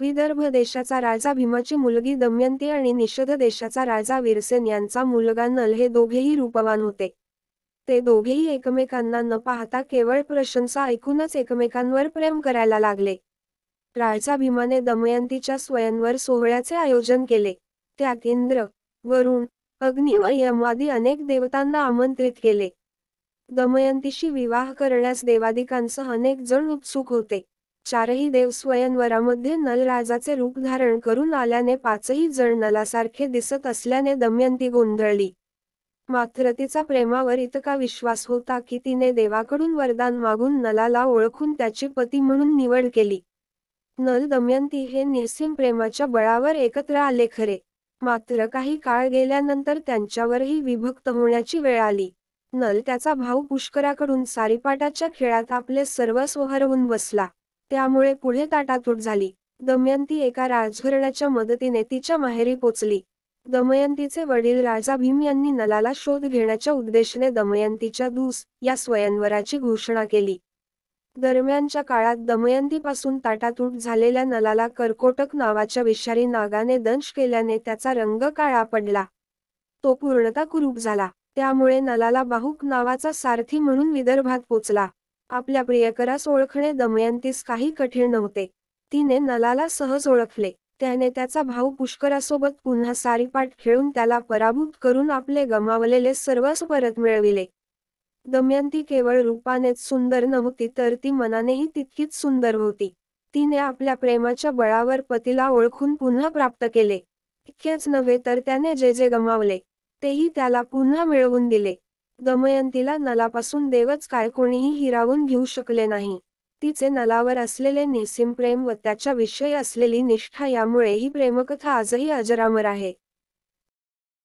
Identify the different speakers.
Speaker 1: विदर्भ देशाचा राजा भीमाची मुलगी दमयंती आणि निषध देशाचा राजा वीरसेन यांचा मुलगा नल हे दोघेही रूपवान होते. ते दोघेही एकमेकांना न पाहता केवळ प्रशंसा ऐकूनच एकमेकांवर प्रेम करायला लागले. राजा भीमाने दमयंतीच्या स्वयंवर सोहळ्याचे आयोजन केले. त्यात इंद्र, वरुण, अग्नी व यम आदी अनेक देवतांना आमंत्रित केले. दमयंतीशी विवाह करण्यास देवादिकांसह अनेक जण उत्सुक होते. चारही देव स्वयंवरामध्ये नल राजाचे रूप धारण करून आल्याने पाचही जण नलासारखे दिसत असल्याने दमयंती गोंधळली. मात्र तिचा प्रेमावर इतका विश्वास होता की तिने देवाकडून वरदान मागून नलाला ओळखून त्याची पती म्हणून निवड केली. नल दमयंती हे निस्सीम प्रेमाच्या बळावर एकत्र आले खरे, मात्र काही काळ गेल्यानंतर त्यांच्यावरही विभक्त होण्याची वेळ आली. नल त्याचा भाऊ पुष्कराकडून सारीपाटाच्या खेळात आपले सर्वस्व हरवून बसला. त्यामुळे पुढे ताटातूट झाली. दमयंती एका राजघराण्याच्या मदतीने तिच्या माहेरी पोचली. दमयंतीचे वडील राजा भीम यांनी नलाला शोध घेण्याच्या उद्देशाने दमयंतीच्या दूस या स्वयंवराची घोषणा केली. दरम्यानच्या काळात दमयंतीपासून ताटातूट झालेल्या नलाला कर्कोटक नावाच्या विषारी नागाने दंश केल्याने त्याचा रंग काळा पडला. तो पूर्णतः कुरूप झाला. त्यामुळे नलाला बाहुक नावाचा सारथी म्हणून विदर्भात पोचला. आपल्या प्रियकरास ओळखणे दमयंतीस काही कठीण नव्हते. तिने नलाला सहज ओळखले. त्याने त्याचा भाऊ पुष्करासोबत पुन्हा सारीपाट खेळून त्याला पराभूत करून आपले गमावलेले सर्वस्व परत मिळविले. दमयंती केवळ रूपानेच सुंदर नव्हती तर ती मनानेही तितकीच सुंदर होती. तिने आपल्या प्रेमाच्या बळावर पतीला ओळखून पुन्हा प्राप्त केले. इतकेच नव्हे तर त्याने जे जे गमावले तेही त्याला पुन्हा मिळवून दिले. दमयंतीला नलापासून देवच काय कोणीही हिरावून घेऊ शकले नाही. तिचे नलावर असलेले निस्सीम प्रेम व त्याच्याविषयी असलेली निष्ठा यामुळे ही प्रेमकथा आजही अजरामर आहे.